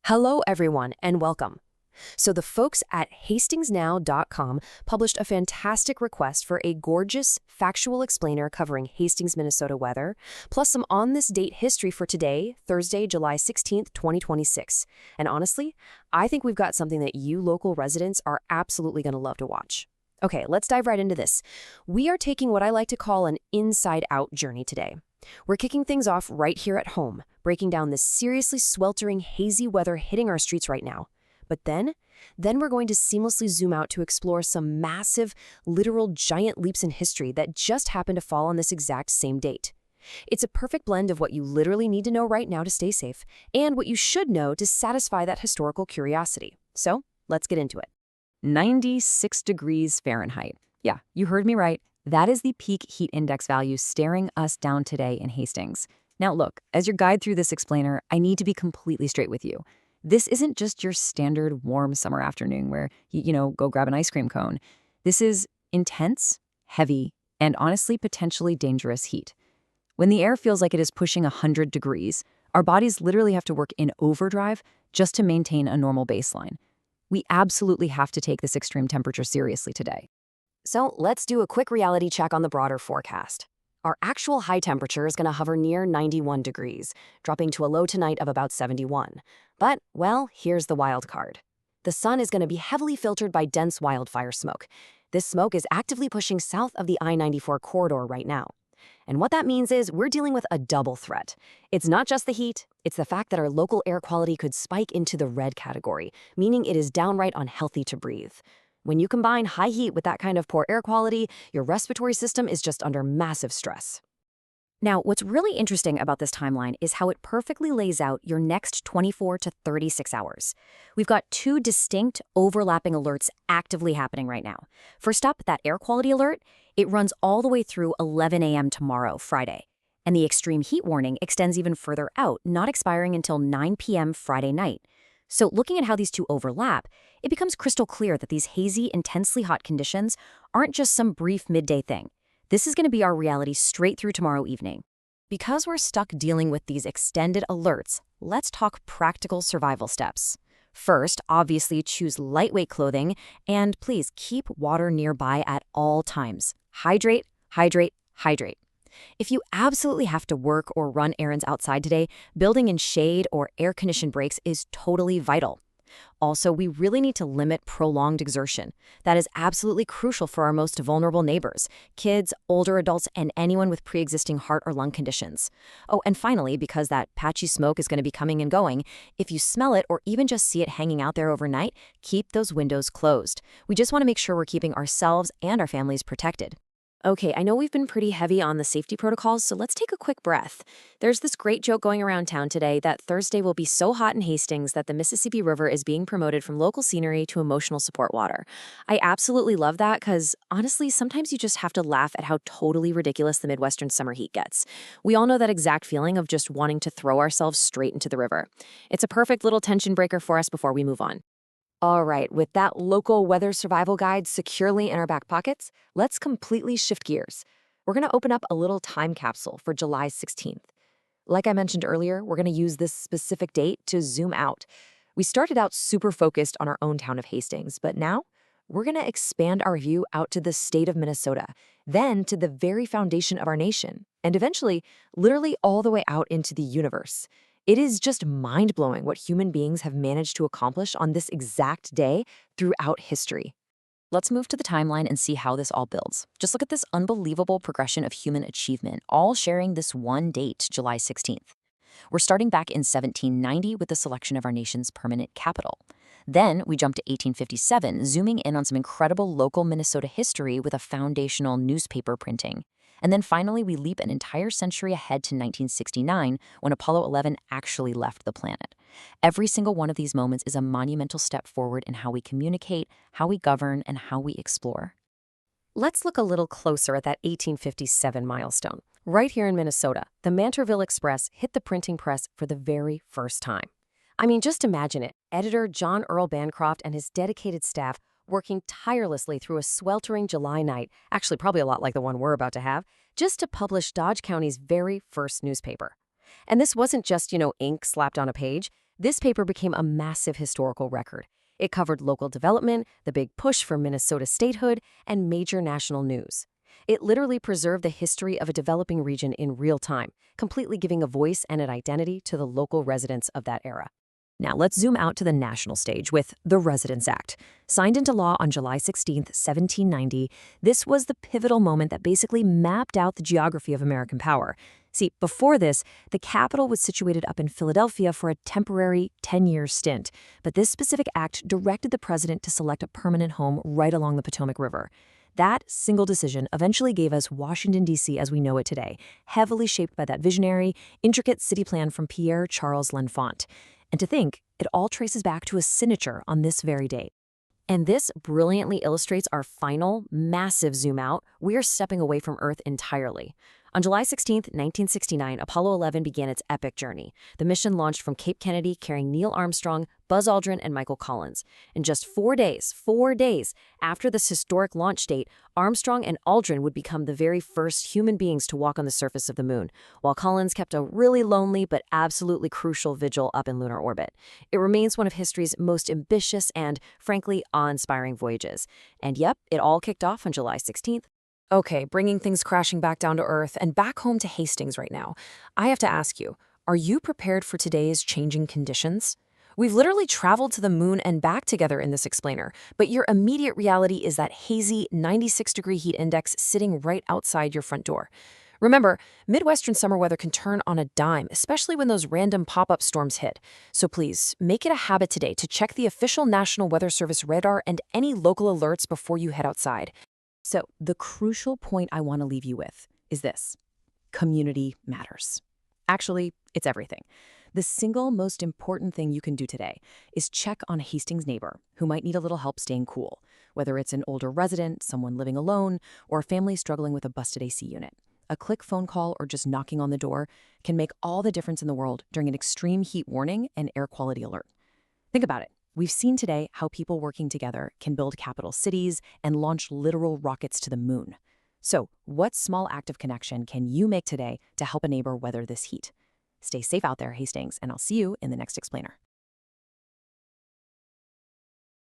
Hello, everyone, and welcome. So, the folks at hastingsnow.com published a fantastic request for a gorgeous, factual explainer covering Hastings, Minnesota weather, plus some on this date history for today, Thursday, July 16th, 2026. And honestly, I think we've got something that you local residents are absolutely going to love to watch. Okay, let's dive right into this. We are taking what I like to call an inside-out journey today. We're kicking things off right here at home, breaking down this seriously sweltering, hazy weather hitting our streets right now. But then we're going to seamlessly zoom out to explore some massive, literal giant leaps in history that just happen to fall on this exact same date. It's a perfect blend of what you literally need to know right now to stay safe, and what you should know to satisfy that historical curiosity. So, let's get into it. 96 degrees Fahrenheit. Yeah, you heard me right. That is the peak heat index value staring us down today in Hastings. Now look, as your guide through this explainer, I need to be completely straight with you. This isn't just your standard warm summer afternoon where you go grab an ice cream cone. This is intense, heavy, and honestly potentially dangerous heat. When the air feels like it is pushing 100 degrees, our bodies literally have to work in overdrive just to maintain a normal baseline. We absolutely have to take this extreme temperature seriously today. So let's do a quick reality check on the broader forecast. Our actual high temperature is going to hover near 91 degrees, dropping to a low tonight of about 71. But, well, here's the wild card. The sun is going to be heavily filtered by dense wildfire smoke. This smoke is actively pushing south of the I-94 corridor right now. And what that means is we're dealing with a double threat. It's not just the heat, it's the fact that our local air quality could spike into the red category, meaning it is downright unhealthy to breathe. When you combine high heat with that kind of poor air quality, your respiratory system is just under massive stress. Now, what's really interesting about this timeline is how it perfectly lays out your next 24 to 36 hours. We've got two distinct, overlapping alerts actively happening right now. First up, that air quality alert, it runs all the way through 11 a.m. tomorrow, Friday. And the extreme heat warning extends even further out, not expiring until 9 p.m. Friday night. So looking at how these two overlap, it becomes crystal clear that these hazy, intensely hot conditions aren't just some brief midday thing. This is going to be our reality straight through tomorrow evening. Because we're stuck dealing with these extended alerts, let's talk practical survival steps. First, obviously choose lightweight clothing, and please keep water nearby at all times. Hydrate, hydrate, hydrate. If you absolutely have to work or run errands outside today, building in shade or air-conditioned breaks is totally vital. Also, we really need to limit prolonged exertion. That is absolutely crucial for our most vulnerable neighbors, kids, older adults, and anyone with pre-existing heart or lung conditions. Oh, and finally, because that patchy smoke is going to be coming and going, if you smell it or even just see it hanging out there overnight, keep those windows closed. We just want to make sure we're keeping ourselves and our families protected. Okay, I know we've been pretty heavy on the safety protocols, so let's take a quick breath. There's this great joke going around town today that Thursday will be so hot in Hastings that the Mississippi River is being promoted from local scenery to emotional support water. I absolutely love that because, honestly, sometimes you just have to laugh at how totally ridiculous the Midwestern summer heat gets. We all know that exact feeling of just wanting to throw ourselves straight into the river. It's a perfect little tension breaker for us before we move on. All right, with that local weather survival guide securely in our back pockets, let's completely shift gears. We're going to open up a little time capsule for July 16th. Like I mentioned earlier, we're going to use this specific date to zoom out. We started out super focused on our own town of Hastings, but now we're going to expand our view out to the state of Minnesota, then to the very foundation of our nation, and eventually, literally all the way out into the universe. It is just mind-blowing what human beings have managed to accomplish on this exact day throughout history. Let's move to the timeline and see how this all builds. Just look at this unbelievable progression of human achievement, all sharing this one date, July 16th. We're starting back in 1790 with the selection of our nation's permanent capital. Then we jump to 1857, zooming in on some incredible local Minnesota history with a foundational newspaper printing. And then finally, we leap an entire century ahead to 1969, when Apollo 11 actually left the planet. Every single one of these moments is a monumental step forward in how we communicate, how we govern, and how we explore. Let's look a little closer at that 1857 milestone. Right here in Minnesota, the Mantorville Express hit the printing press for the very first time. I mean, just imagine it. Editor John Earl Bancroft and his dedicated staff working tirelessly through a sweltering July night, actually probably a lot like the one we're about to have, just to publish Dodge County's very first newspaper. And this wasn't just, ink slapped on a page. This paper became a massive historical record. It covered local development, the big push for Minnesota statehood, and major national news. It literally preserved the history of a developing region in real time, completely giving a voice and an identity to the local residents of that era. Now let's zoom out to the national stage with the Residence Act. Signed into law on July 16, 1790, this was the pivotal moment that basically mapped out the geography of American power. See, before this, the capital was situated up in Philadelphia for a temporary 10-year stint, but this specific act directed the president to select a permanent home right along the Potomac River. That single decision eventually gave us Washington, D.C. as we know it today, heavily shaped by that visionary, intricate city plan from Pierre Charles L'Enfant. And to think, it all traces back to a signature on this very date. And this brilliantly illustrates our final, massive zoom out. We are stepping away from Earth entirely. On July 16, 1969, Apollo 11 began its epic journey. The mission launched from Cape Kennedy carrying Neil Armstrong, Buzz Aldrin, and Michael Collins. In just 4 days after this historic launch date, Armstrong and Aldrin would become the very first human beings to walk on the surface of the moon, while Collins kept a really lonely but absolutely crucial vigil up in lunar orbit. It remains one of history's most ambitious and, frankly, awe-inspiring voyages. And yep, it all kicked off on July 16th. Okay, bringing things crashing back down to Earth and back home to Hastings right now. I have to ask you, are you prepared for today's changing conditions? We've literally traveled to the moon and back together in this explainer, but your immediate reality is that hazy 96-degree heat index sitting right outside your front door. Remember, Midwestern summer weather can turn on a dime, especially when those random pop-up storms hit. So please, make it a habit today to check the official National Weather Service radar and any local alerts before you head outside. So the crucial point I want to leave you with is this: community matters. Actually, it's everything. The single most important thing you can do today is check on a Hastings neighbor who might need a little help staying cool, whether it's an older resident, someone living alone, or a family struggling with a busted AC unit. A quick phone call or just knocking on the door can make all the difference in the world during an extreme heat warning and air quality alert. Think about it. We've seen today how people working together can build capital cities and launch literal rockets to the moon. So, what small act of connection can you make today to help a neighbor weather this heat? Stay safe out there, Hastings, and I'll see you in the next explainer.